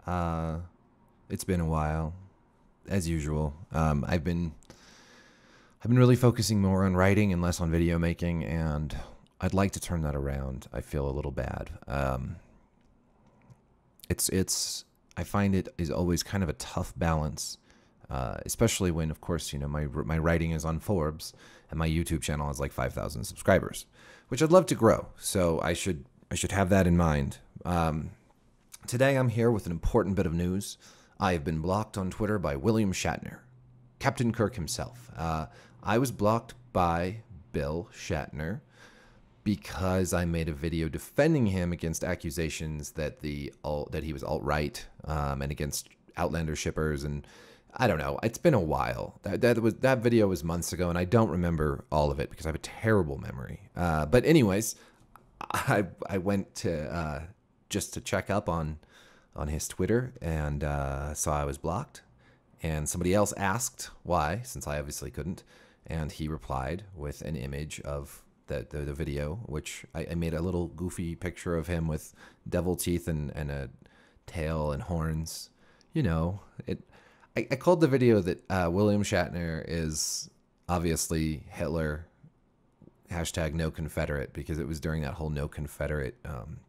It's been a while, as usual. I've been really focusing more on writing and less on video making, and I'd like to turn that around. I feel a little bad. It's I find it is always kind of a tough balance, especially when, of course, my writing is on Forbes and my YouTube channel has like 5,000 subscribers, which I'd love to grow. So I should have that in mind. Today I'm here with an important bit of news. I have been blocked on Twitter by William Shatner, Captain Kirk himself. I was blocked by Bill Shatner because I made a video defending him against accusations that that he was alt-right, and against Outlander shippers, and I don't know. It's been a while. That video was months ago, and I don't remember all of it because I have a terrible memory. But anyways, I went to just to check up on his Twitter, and saw I was blocked. And somebody else asked why, since I obviously couldn't, and he replied with an image of the video, which I made a little goofy picture of him with devil teeth and a tail and horns. I called the video that William Shatner is obviously Hitler, hashtag no Confederate, because it was during that whole no Confederate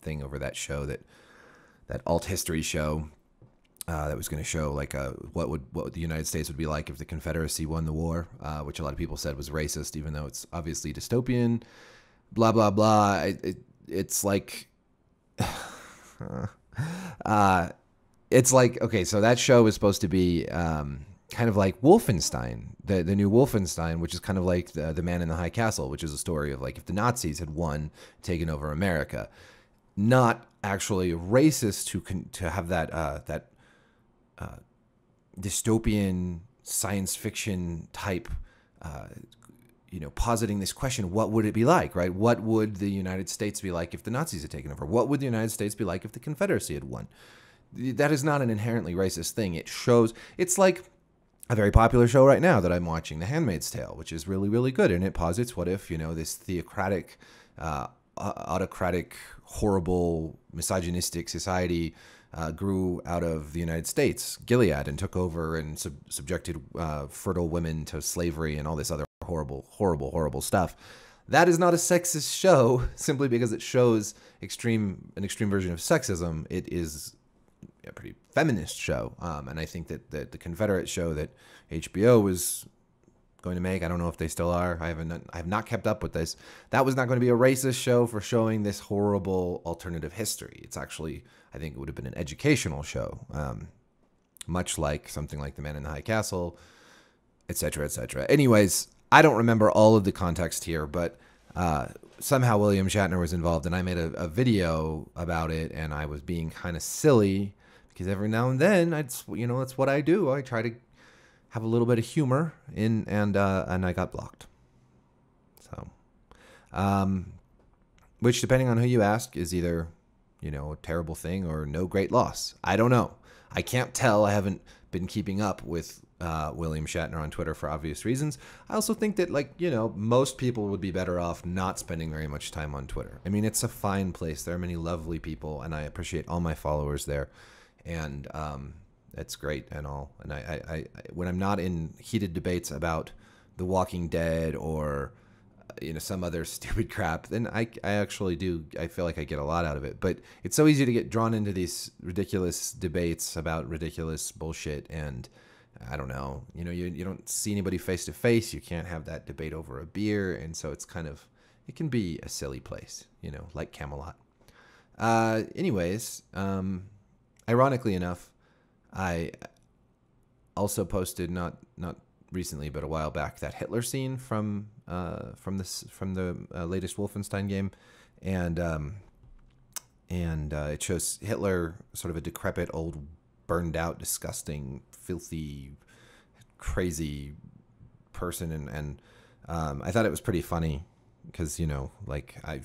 thing over that show, that alt history show that was going to show like what the United States would be like if the Confederacy won the war, which a lot of people said was racist, even though it's obviously dystopian, blah, blah, blah. It's like, it's like, okay, so that show is supposed to be kind of like Wolfenstein, the new Wolfenstein, which is kind of like the Man in the High Castle, which is a story of like if the Nazis had won, taken over America. Not actually racist to have that dystopian science fiction type, positing this question: what would it be like, right? What would the United States be like if the Nazis had taken over? What would the United States be like if the Confederacy had won? That is not an inherently racist thing. It's like a very popular show right now that I'm watching, The Handmaid's Tale, which is really, really good. And it posits what if, this theocratic, autocratic, horrible, misogynistic society grew out of the United States, Gilead, and took over and subjected fertile women to slavery and all this other horrible, horrible, horrible stuff. That is not a sexist show simply because it shows an extreme version of sexism. It is a pretty feminist show, and I think that the Confederate show that HBO was going to make, I don't know if they still are. I have not kept up with this. That was not going to be a racist show for showing this horrible alternative history. It's actually, I think it would have been an educational show, much like something like The Man in the High Castle, etc., etc. Anyways, I don't remember all of the context here, but somehow William Shatner was involved, and I made a video about it, and I was being kind of silly because every now and then, that's what I do. I try to have a little bit of humor and I got blocked. So, which, depending on who you ask, is either, a terrible thing or no great loss. I don't know. I can't tell. I haven't been keeping up with William Shatner on Twitter for obvious reasons. I also think that, most people would be better off not spending very much time on Twitter. I mean, it's a fine place. There are many lovely people, and I appreciate all my followers there. And it's great and all. And I when I'm not in heated debates about The Walking Dead or some other stupid crap, then I actually do. I feel like I get a lot out of it. But it's so easy to get drawn into these ridiculous debates about ridiculous bullshit, and I don't know. You don't see anybody face to face. You can't have that debate over a beer, and so it can be a silly place, like Camelot. Anyways, ironically enough, I also posted not recently, but a while back, that Hitler scene from the latest Wolfenstein game, and it shows Hitler, sort of a decrepit, old, burned out, disgusting, filthy, crazy person, and I thought it was pretty funny because I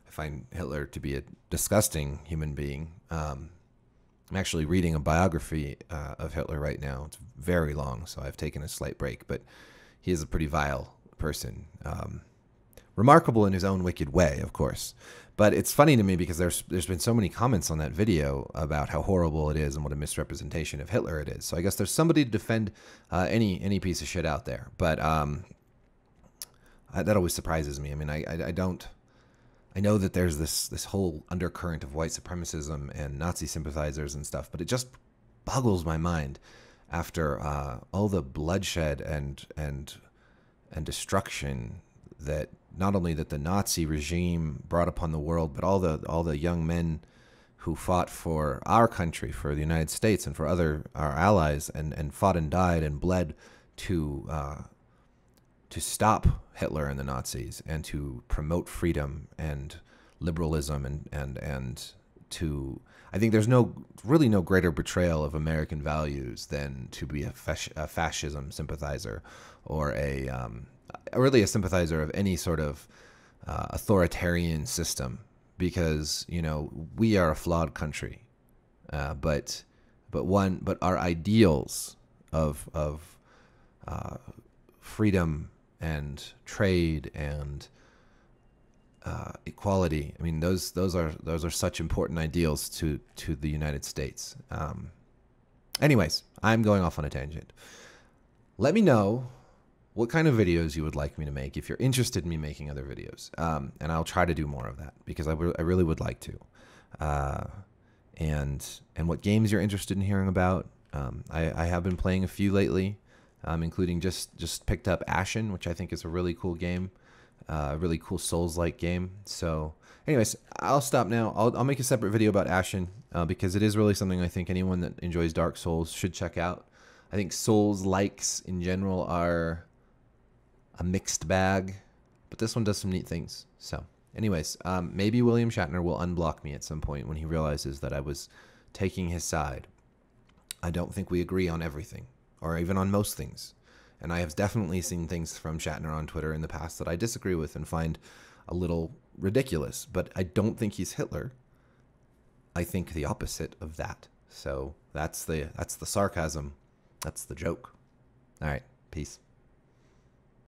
find Hitler to be a disgusting human being. I'm actually reading a biography of Hitler right now. It's very long, so I've taken a slight break, but he is a pretty vile person. remarkable in his own wicked way, of course. But it's funny to me because there's been so many comments on that video about how horrible it is and what a misrepresentation of Hitler it is. So I guess there's somebody to defend any piece of shit out there. But that always surprises me. I mean, I know that there's this whole undercurrent of white supremacism and Nazi sympathizers and stuff, but it just boggles my mind after all the bloodshed and destruction that not only that the Nazi regime brought upon the world, but all the young men who fought for our country, for the United States, and for our allies, and fought and died and bled to stop Hitler and the Nazis and to promote freedom and liberalism and to, I think there's really no greater betrayal of American values than to be a fascism sympathizer or really a sympathizer of any sort of authoritarian system, because we are a flawed country, but our ideals of freedom and trade and equality. I mean, those are such important ideals to the United States. Anyways, I'm going off on a tangent. Let me know what kind of videos you would like me to make if you're interested in me making other videos, and I'll try to do more of that because I really would like to. And what games you're interested in hearing about. I have been playing a few lately, including just picked up Ashen, which I think is a really cool game, a really cool Souls-like game. So anyways, I'll stop now. I'll make a separate video about Ashen because it is really something I think anyone that enjoys Dark Souls should check out. I think Souls-likes in general are a mixed bag, but this one does some neat things. So anyways, maybe William Shatner will unblock me at some point when he realizes that I was taking his side. I don't think we agree on everything, or even on most things. And I have definitely seen things from Shatner on Twitter in the past that I disagree with and find a little ridiculous. But I don't think he's Hitler. I think the opposite of that. So that's the sarcasm. That's the joke. All right. Peace.